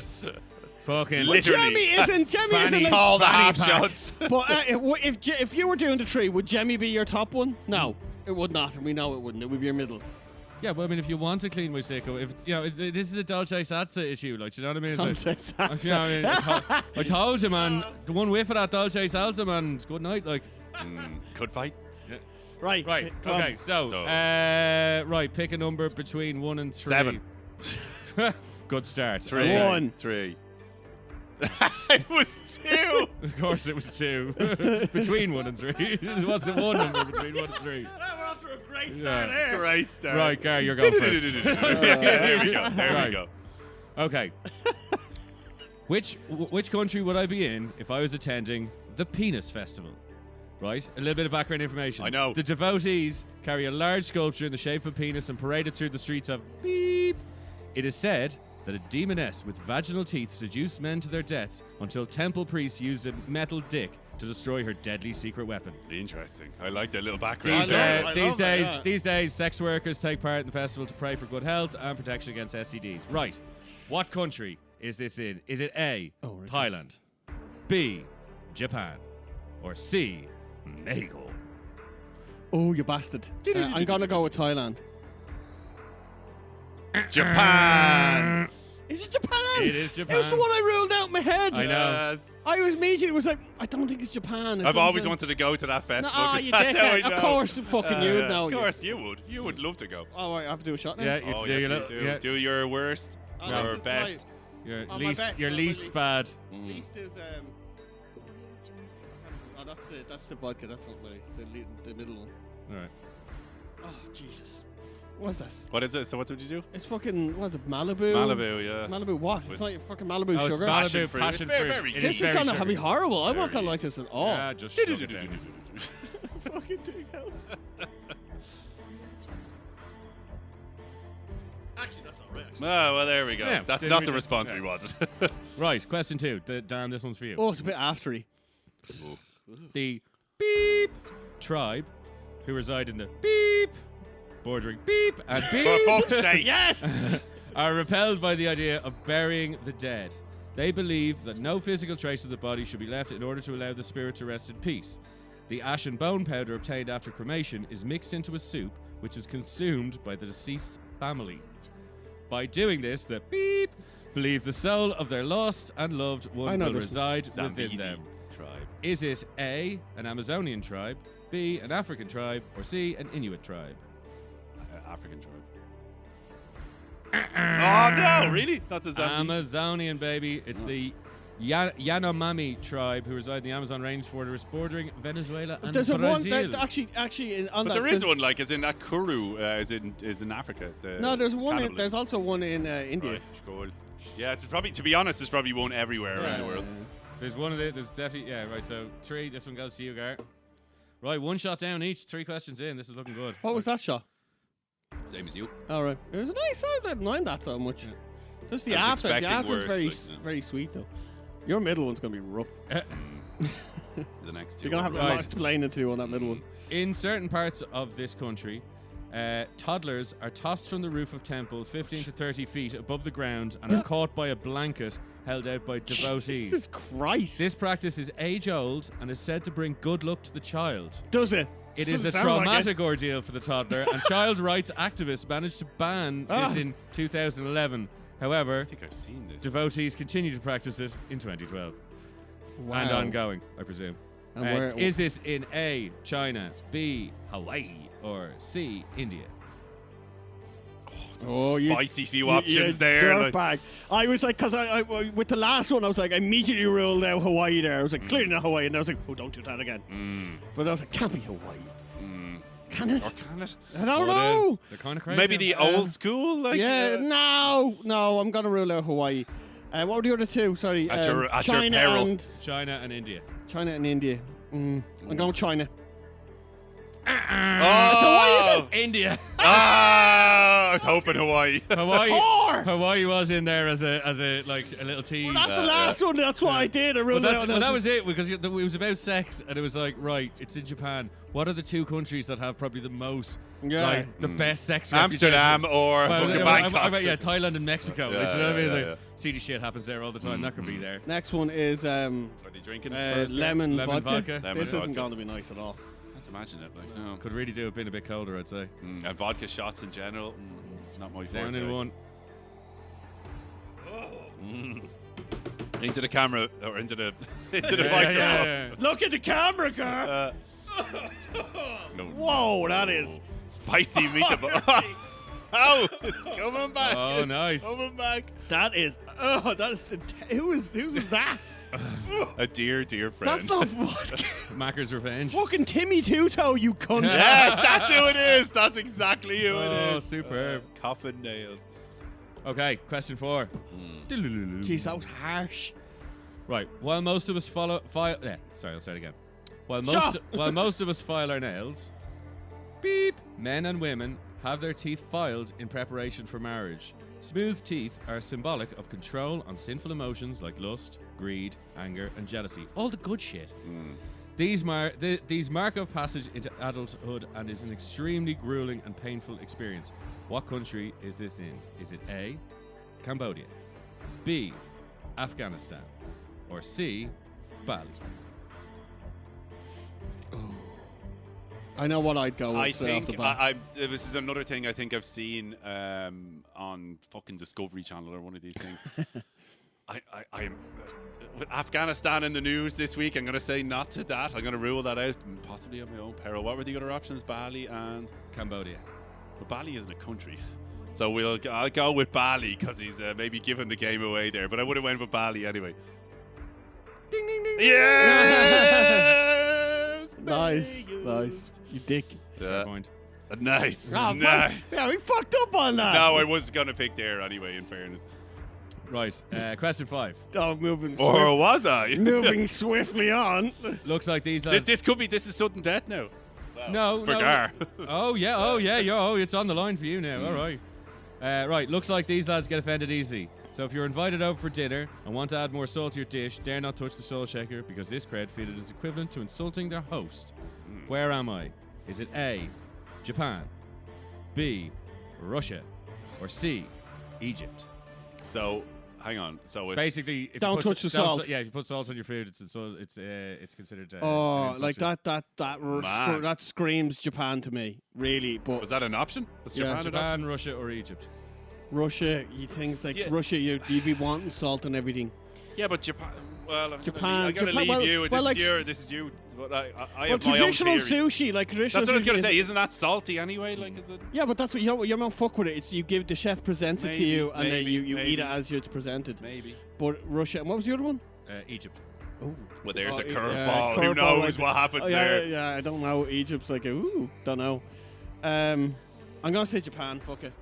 fucking Literally. Jamie isn't like, Call the fanny half pack. shots. but if you were doing the 3, would Jemmy be your top one? No, it would not. We know it wouldn't. It would be your middle. Yeah, but I mean, if you want to clean my sicko, if this is a Dolce Salsa issue, like, you know what I mean? It's like, Salsa. you know what I mean? I told you, man. The one whiff of that Dolce Salsa, man. It's good night, like. Could fight. Right. Right. Come on. Okay. So, So- right. Pick a number between 1 and 3. 7. Good start. 3. Okay. 1. 3. It was 2. Of course, it was 2. Between 1 and 3. It wasn't one number between 1 and 3. We're off to a great start here. Great start. Right, Gary, you're going first. There we go. There Right. we go. Okay. Which country would I be in if I was attending the Penis Festival? Right? A little bit of background information. I know. The devotees carry a large sculpture in the shape of a penis and parade it through the streets of Beep. It is said that a demoness with vaginal teeth seduced men to their deaths until temple priests used a metal dick to destroy her deadly secret weapon. Interesting. I like that little background. These days, sex workers take part in the festival to pray for good health and protection against STDs. Right. What country is this in? Is it A, Thailand, B, Japan, or C, Mexico? Oh, you bastard. I'm going to go with Thailand. Japan. Is it Japan? It is Japan. It was the one I ruled out in my head. I know. Yes. I was immediately, it was like, I don't think it's Japan. I've always wanted to go to that festival. Ah, 'cause you that's how I dickhead. know. Of course, fucking you would know. Of course, you would. You would love to go. Oh, right, I have to do a shot now? Yeah, you Oh, do, yes, your you little- do. yeah. Do your worst Oh, or that's best. Your Oh, my least, best, your my least least. bad. Least is, oh, that's the vodka. That's not the middle one. All right. Oh, Jesus. What's this? What is it? So what did you do? It's fucking, what is it, Malibu? Malibu, yeah. Malibu what? With- It's not fucking Malibu Oh, it's sugar. Malibu Passion passion fruit. fruit. It's very It This is very going to sugary. be horrible. I'm not Very going to like this at all. Yeah, just shove it down. Fucking thing out. Actually, that's all right. Oh, well, there we go. Yeah, That's didn't not we the just- response yeah. we wanted. Right, question 2. Dan, this one's for you. Oh, it's a bit aftery. The Beep tribe, who reside in the Beep, bordering Beep and For Beep, fuck's sake. Yes. are repelled by the idea of burying the dead. They believe that no physical trace of the body should be left in order to allow the spirit to rest in peace. The ash and bone powder obtained after cremation is mixed into a soup, which is consumed by the deceased family. By doing this, the Beep believe the soul of their lost and loved I one know will this reside Zambezi within them. tribe. Is it A, an Amazonian tribe, B, an African tribe, or C, an Inuit tribe? African tribe. Oh, no, really? Not the Zambezi? Amazonian, baby. It's the Yanomami tribe who reside in the Amazon rainforest bordering Venezuela and There's a one Brazil. that actually on But that. there is there's- one, like, as in that Kuru, is in Africa. No, there's one. cannibalism. There's also one in India. Right, cool. Yeah, it's probably, to be honest, there's probably one everywhere around the world. There's one of the. There's definitely. Yeah, right. So 3. This one goes to you, Gar. Right, 1 shot down each. 3 questions in. This is looking good. What was that shot? Same as you. All right, it was a nice. I didn't mind that so much. Just the I was after. The expecting after's worse, very, like, yeah. very sweet though. Your middle one's gonna be rough. The next two. You're gonna have a Right. lot explaining to on that middle one. In certain parts of this country, toddlers are tossed from the roof of temples 15 to 30 feet above the ground and are caught by a blanket held out by devotees. Jesus Christ! This practice is age-old and is said to bring good luck to the child. Does it? It is a Doesn't sound like traumatic ordeal for the toddler, and child rights activists managed to ban this in 2011. However, I think I've seen this. devotees continue to practice it in 2012 Wow. and ongoing, I presume. And where- Is this in A, China, B, Hawaii, or C, India? Oh, you Spicy few you options there. Like, dirtbag. I was like, because I with the last one, I was like, I immediately ruled out Hawaii there. I was like, clearly not Hawaii, and I was like, oh, don't do that again. But I was like, can't be Hawaii. Can it? or can it? I don't know. They're kind of crazy. Maybe the old school? Like, Yeah, no, I'm gonna rule out Hawaii. What were the other two? Sorry, At your China peril. and China and India. China and India. I'm going with China. Oh! India. I was hoping Hawaii. Hawaii. Whore! Hawaii was in there as a like a little tease. That's the last one. That's what I did. I Well, ruled that's, out. well, that was it because it was about sex, and it was like, right, it's in Japan. What are the 2 countries that have probably the most, Yeah. like, the best sex? Amsterdam reputation? or Well, fucking I Bangkok. bet, yeah, Thailand and Mexico. Yeah, like, you know what I mean? yeah, Like, yeah. seedy shit happens there all the time. That could be there. Next one is Are they drinking? lemon, Lemon vodka. vodka. Lemon This isn't vodka. going to be nice at all. Can't imagine it. Like, no. Could really do it being a bit colder, I'd say. And vodka shots in general, not my Down forte. in one. Into the camera or into the into the Yeah, microphone. yeah, yeah. Look at the camera, car. No, Whoa, that is. spicy meatball. Oh, it's coming back. Oh, It's nice. coming back. That is. Oh, that is. Who's that? A dear friend. That's not vodka. Macker's Revenge. Fucking Timmy Two-Toe, you cunt. Yes, that's who it is. That's exactly who Oh, it is. superb. Coffin nails. Okay, question 4. Jeez, that was harsh. Right. While most of us file. Sorry, I'll start again. While most of us file our nails, beep, men and women have their teeth filed in preparation for marriage. Smooth teeth are symbolic of control on sinful emotions like lust, greed, anger, and jealousy. All the good shit. These mark of passage into adulthood and is an extremely grueling and painful experience. What country is this in? Is it A, Cambodia, B, Afghanistan, or C, Bali? I know what I'd go with. I straight off the think bat. this is another thing I think I've seen on fucking Discovery Channel or one of these things. I am with Afghanistan in the news this week. I'm going to say not to that. I'm going to rule that out, possibly at my own peril. What were the other options? Bali and Cambodia. well, Bali isn't a country, so I'll go with Bali because he's maybe giving the game away there. But I would have went with Bali anyway. Ding, ding, ding. Yes! Nice. You dick. Yeah. Point. Nice. Oh, Nice. Yeah, we fucked up on that. No, I was going to pick there anyway, in fairness. Right. Question 5. Oh, moving Or was I? moving swiftly on. Looks like these lads. This is sudden death now. No, For no. Gar. Oh yeah, it's on the line for you now. All right. Right, looks like these lads get offended easy. So if you're invited out for dinner and want to add more salt to your dish, dare not touch the salt shaker because this cred feel it is equivalent to insulting their host. Where am I? Is it A, Japan, B, Russia, or C, Egypt? So, hang on. So it's Basically, if Don't you put touch the salt. Yeah, if you put salt on your food, it's considered. Oh, an like insult Man. that screams Japan to me, really. But was that an option? Was Yeah. Japan to an option? Japan, Russia, or Egypt. Russia, things like Yeah. Russia, you'd be wanting salt and everything. Yeah, but Japan. Well, I'm Japan- gonna Japan- leave well- you. well, like- This is you. But I Well, have my own traditional theory. sushi, like traditional. That's what I was gonna sushi say. is- Isn't that salty anyway? Like, is it? Yeah, but that's what you don't fuck with it. It's you give the chef presents it to Maybe, you, and then maybe, you eat maybe. it as it's presented. Maybe. But Russia, and what was the other one? Egypt. Oh, Well, there's a yeah, curveball. Who curveball, knows like- what happens oh, yeah, there? yeah, I don't know. Egypt's like don't know. I'm gonna say Japan. Fuck it.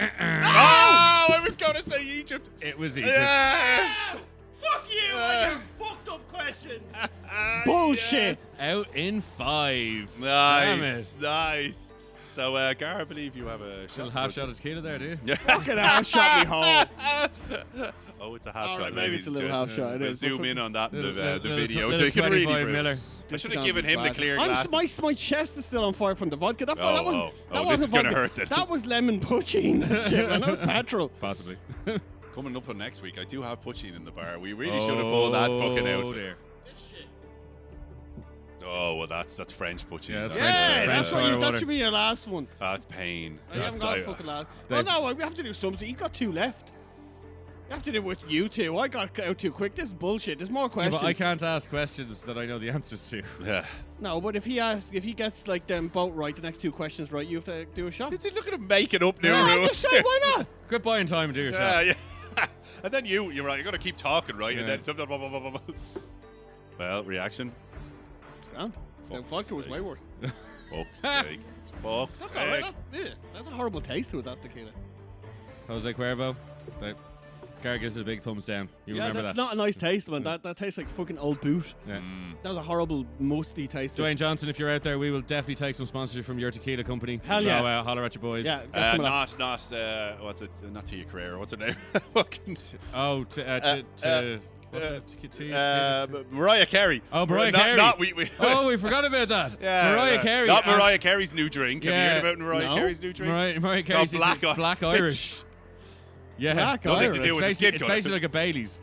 Oh, I was gonna say Egypt. It was Egypt. Yes. Fuck you! I and your fucked up questions. Bullshit. Out in 5. Damn Nice, it. nice. So, Gar, I believe you have a Little shot. half shot of tequila there, do you? Yeah. Fucking half shot me home. Oh, it's a half All shot. right, maybe ladies it's a and little gents. half shot. It We'll is. zoom in on that in the video little so you can really 25 prove miller. it. I This should is have gonna given be him the bad. clear I'm- glasses. my chest is still on fire from the vodka. That Oh, wasn't. oh, that oh, this wasn't is gonna vodka. hurt then. That was lemon poaching. Shit, man. That was petrol. Possibly. Coming up on next week, I do have poaching in the bar. We really should have pulled that fucking out. Oh, dear. Oh, well, that's French poaching. Yeah, that's That's- French- Yeah, French that's what fire that water. should be your last one. That's pain. I haven't got a fucking last. Oh Dave- no, we have to do something. He's got 2 left. You have to do it with you two. I got out too quick. This is bullshit. There's more Yeah, questions. but I can't ask questions that I know the answers to. Yeah. No, but if he gets like them both right, the next 2 questions right, you have to do a shot. Is he looking to make it up now? No, I'm Ruth? just saying, why not? Quit buying time and do your Yeah, shot. yeah. And then you're right. You're gonna keep talking, right? Yeah. And then something. Blah, blah, blah, blah, blah. Well, reaction. Grand. The Fuck's vodka was sake. way worse. Fuck's sake. Fuck's That's alright. sake. That's a horrible taste to it, that tequila. Jose Cuervo. Gar gives it a big thumbs down. You Yeah, remember that's that? not a nice taste, man. That tastes like fucking old boot. Yeah. That was a horrible, musty taste. to it. Dwayne Johnson, if you're out there, we will definitely take some sponsorship from your tequila company. Hell so, yeah. holler at your boys. Yeah, get some of that. Not what's it? Not Tia Carrera. What's her name? Fucking. Oh, Mariah Carey. Oh, Mariah Not- Carey. Not we. Oh, we forgot about that. Yeah, Mariah yeah. Carey. Not Mariah Carey's new drink. Have you Yeah. heard about Mariah No. Carey's new drink? Mariah It's called Carey's Black Irish. Yeah. Black Nothing Irish. to do with the It's skin basically, it's colour. basically like a Bailey's,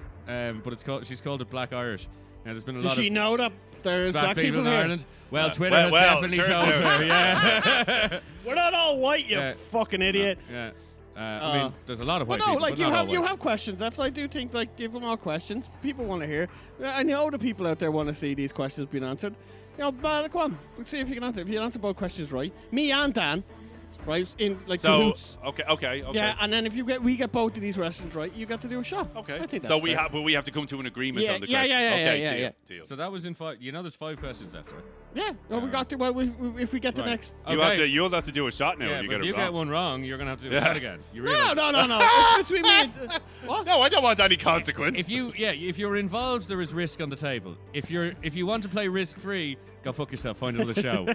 but she's called it Black Irish. Now, there's been a Does lot she of know that there's black people in here? Ireland. Well, Yeah. Twitter Well, has well, definitely turns told out. her. Yeah. We're not all white, you Yeah. fucking idiot. Yeah. I mean, there's a lot of But white no, people. like but you not have all you white. have questions. I do think like give them all questions. People want to hear. I know the people out there want to see these questions being answered. You know, but come on, let's see if you can answer. If you answer both questions right, me and Dan, right, in like So cahoots. okay. Yeah, and then if we get both of these questions right, you get to do a shot. Okay. I think that's So fair. we have to come to an agreement Yeah, on the yeah, question. yeah, okay, yeah, deal, yeah. deal. So that was in 5. You know, there's 5 questions left, right? Yeah, well, we got to. Well, if we get the Right. next. You'll have to do a shot now Yeah, if you but get if it you wrong. get one wrong, you're gonna have to do a Yeah. shot again. You No, realize? no. It's between me and what? No, I don't want any consequence. If you're involved, there is risk on the table. If you want to play risk free, go fuck yourself. Find another show.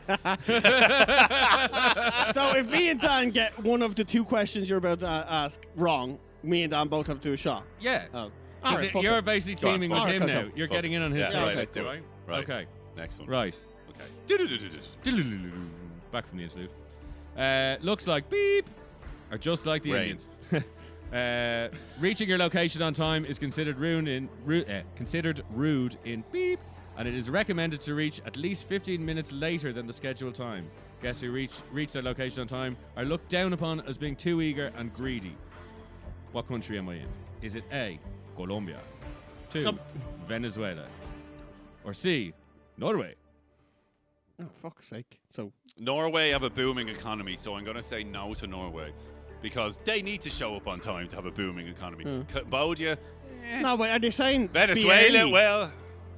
So if me and Dan get one of the 2 questions you're about to ask wrong, me and Dan both have to do a shot. Yeah. Oh, all 'Cause right, fuck you're it. basically Go on, teaming fuck with it. him Okay, now. okay. You're Fuck getting in on his Yeah, side. right, let's do it. right? Right. Okay. Next one. Right. Okay. Back from the interlude. Looks like beep, or just like the Rain. Indians. Reaching your location on time is considered rude in beep, and it is recommended to reach at least 15 minutes later than the scheduled time. Guests who reach their location on time are looked down upon as being too eager and greedy. What country am I in? Is it A, Colombia, 2, Venezuela, or C, Norway? Oh, fuck's sake. So, Norway have a booming economy, so I'm going to say no to Norway because they need to show up on time to have a booming economy. Cambodia, no, but are they saying Venezuela, be early? well,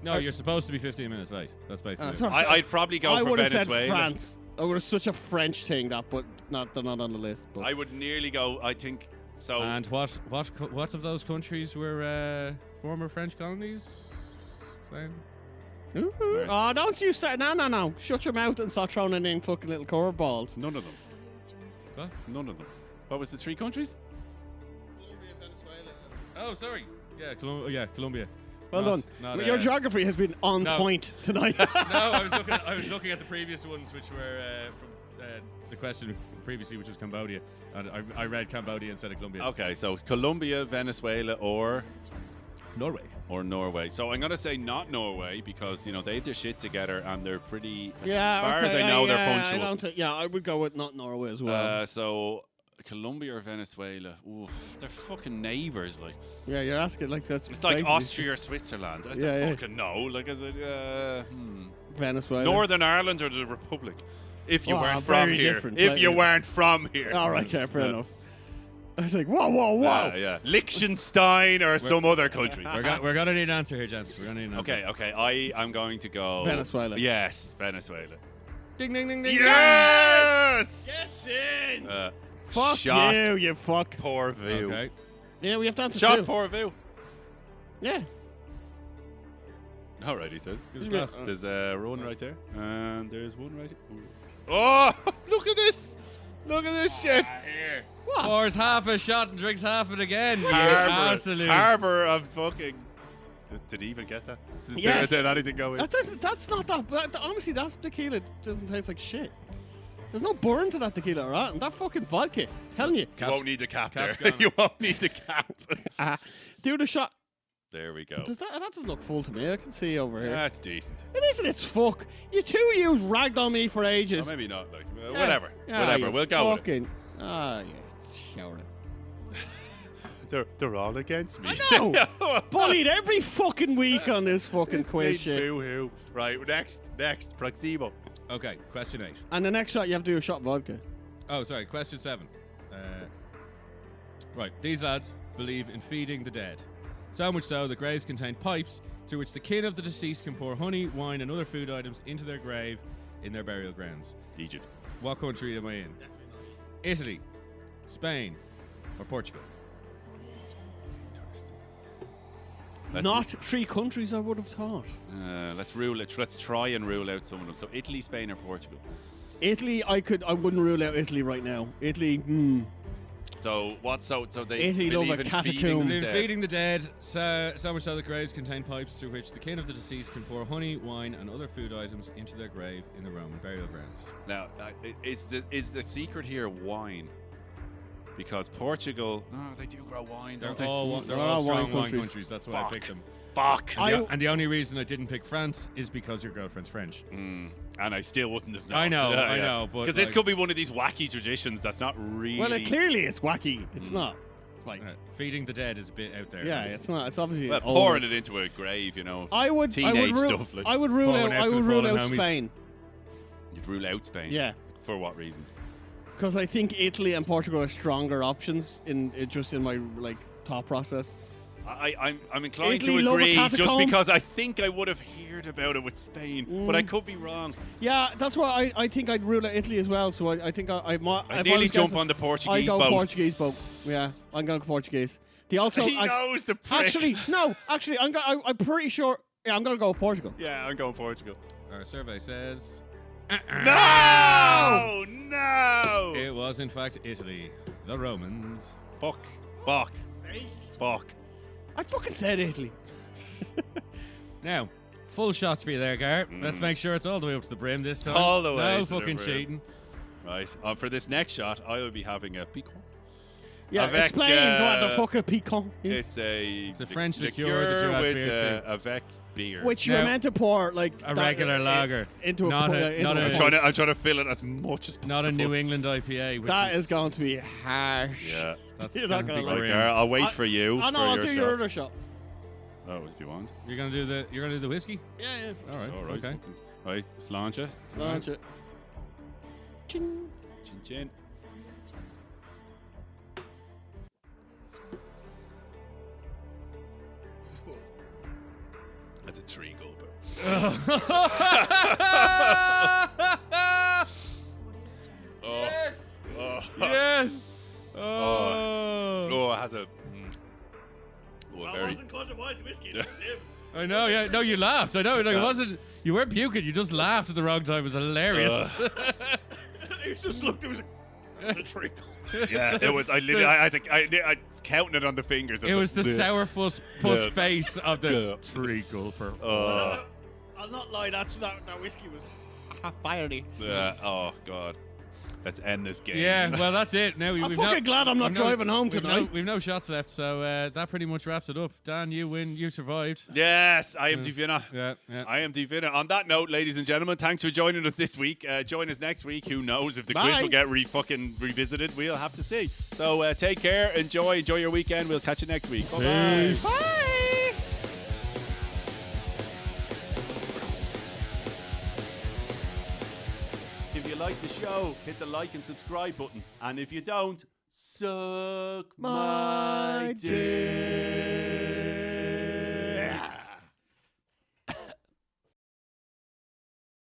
No, you're supposed to be 15 minutes late. That's basically it. sorry. I'd probably go I for would have said Venezuela. France. I would have such a French thing that, but they're not on the list. But. I would nearly go. I think so. And what of those countries were former French colonies? Then? Ooh. Oh, don't you start. No. Shut your mouth and start throwing in fucking little curveballs. None of them. What? None of them. What was the 3 countries? Colombia, Venezuela. Oh, sorry. Yeah, Colombia. Well done. Not, Your geography has been on no. point tonight. No, I was looking at the previous ones, which were from the question previously, which was Cambodia, and I read Cambodia instead of Colombia. Okay, so Colombia, Venezuela, or Norway. Norway. So I'm gonna say not Norway because they have their shit together and they're pretty. Yeah, as far okay, as I know, they're I punctual. I would go with not Norway as well. So Colombia or Venezuela? Oof, they're fucking neighbors. Like Yeah, you're asking like that's. it's like basically Austria or Switzerland. I Yeah, don't fucking know. Like is it Venezuela. Northern Ireland or the Republic? If you Oh, weren't from very here. different, If like, you yeah. weren't from here. All right, yeah, fair enough. I was like, whoa. Yeah. Liechtenstein or some other country. We're gonna need an answer here, gents. We're gonna need an answer. Okay. I'm going to go Venezuela. Yes, Venezuela. Ding, ding, ding, ding. Yes! Get in. Fuck Fuck you, you fuck. Poor view. Okay. Yeah, we have to answer Shot two. poor view. Yeah. All right, he said. Give us a glass. There's a one right there, and there's one right here. Ooh. Oh, look at this! Look at this shit! Here. What? Pours half a shot and drinks half it again. You Harbor, absolute. harbor of fucking. Did he even get that? Yes. Did anything go in? That's not that bad. Honestly, that tequila doesn't taste like shit. There's no burn to that tequila, right? And that fucking vodka. Telling you. You won't need the cap Cap's there. gone. You won't need the cap. Do the shot. There we go. That doesn't look full to me. I can see over here. That's decent. It isn't. It's fuck. You two of you ragged on me for ages. Or maybe not. Like Yeah. whatever. Yeah, Whatever. you We'll go with it. fucking. Yeah. Shower it. They're all against me. I know. Bullied every fucking week on this fucking This quiz big shit. boo-hoo. Right. Next. Proximo. Okay, question 8. And the next shot, you have to do a shot of vodka. Oh, sorry, question 7. Right, these lads believe in feeding the dead. So much so, the graves contain pipes through which the kin of the deceased can pour honey, wine, and other food items into their grave in their burial grounds. Egypt. What country am I in? Italy, Spain, or Portugal? Not 3 countries, I would have thought. Let's rule it. Let's try and rule out some of them. So Italy, Spain, or Portugal. Italy, I wouldn't rule out Italy right now. Italy, So what? So they Italy love believe a in catacomb. feeding the In dead. feeding the dead, so much so the graves contain pipes through which the kin of the deceased can pour honey, wine, and other food items into their grave in the Roman burial grounds. Now, is the secret here wine? Because Portugal, they do grow wine, don't they? They're all all wine strong wine countries. countries. That's why I picked them. Fuck. And the only reason I didn't pick France is because your girlfriend's French. And I still wouldn't have known. I know, but because this like- could be one of these wacky traditions that's not really. Well, clearly it's wacky. It's not. It's like, Feeding the dead is a bit out there. yeah, it's not. It's obviously. Well, older. pouring it into a grave, I would teenage rule, stuff. Like, I would rule Pouring out. out I for would the rule fallen out homies. Spain. you'd rule out Spain. Yeah, For what reason? because I think Italy and Portugal are stronger options in my thought process. I'm inclined Italy to love a agree just catacomb. because I think I would have heard about it with Spain, but I could be wrong. Yeah, that's why I think I'd rule out Italy as well. So I think I might. I nearly jump on the I Portuguese go boat. Portuguese boat. Yeah, I'm going Portuguese. They also. He knows the prick. Actually, no. Actually, I'm pretty sure. Yeah, I'm going to go with Portugal. Yeah, I'm going Portugal. Our survey says No! No! it was in fact Italy. The Romans. Fuck. I fucking said Italy. Now, full shots for you there, Gar. Let's make sure it's all the way up to the brim this time. All the way No to the fucking brim. cheating. Right. For this next shot, I will be having a piquant. Yeah, Avec, explain what the fuck a piquant is. It's a French liqueur that you add with beer to. avec beer. Which you were Now, meant to pour like a that, regular lager. into Not a, a- into not a a- pint. I'm trying to fill it as much as possible. Not a New England IPA. Which That is going to be harsh. Yeah. That's You're gonna not be gonna Right, like grim. Gar, I'll wait I- for you. Oh no, for I'll your do shot. your other shot. Oh, if you want. You're gonna do the whiskey. Yeah, yeah. All right. All right. Okay. fucking- Right, sláinte. Launch it. Ching. Chin chin. That's a 3 gulper. Oh. Yes. Oh. Yes. Oh, it has a. Oh, a very. Customized whiskey. I know. Yeah. No, you laughed. I know. Like, it Yeah. wasn't. You weren't puking. You just laughed at the wrong time. It was hilarious. He just looked. It was. The treacle. Yeah, it was. I literally, I counting it on the fingers. It was the sourpuss Yeah. face of the Yeah. treacle. I'll not lie. That whiskey was fiery. Oh God. Let's end this game. Yeah, well, that's it. Now I'm fucking glad I'm not driving home tonight. We've no shots left, so that pretty much wraps it up. Dan, you win. You survived. Yes, I am the winner. Yeah. I am the winner. On that note, ladies and gentlemen, thanks for joining us this week. Join us next week. Who knows if the quiz will get fucking revisited? We'll have to see. So take care. Enjoy your weekend. We'll catch you next week. Bye-bye. Bye. If you like the show, hit the like and subscribe button. And if you don't, suck my dick.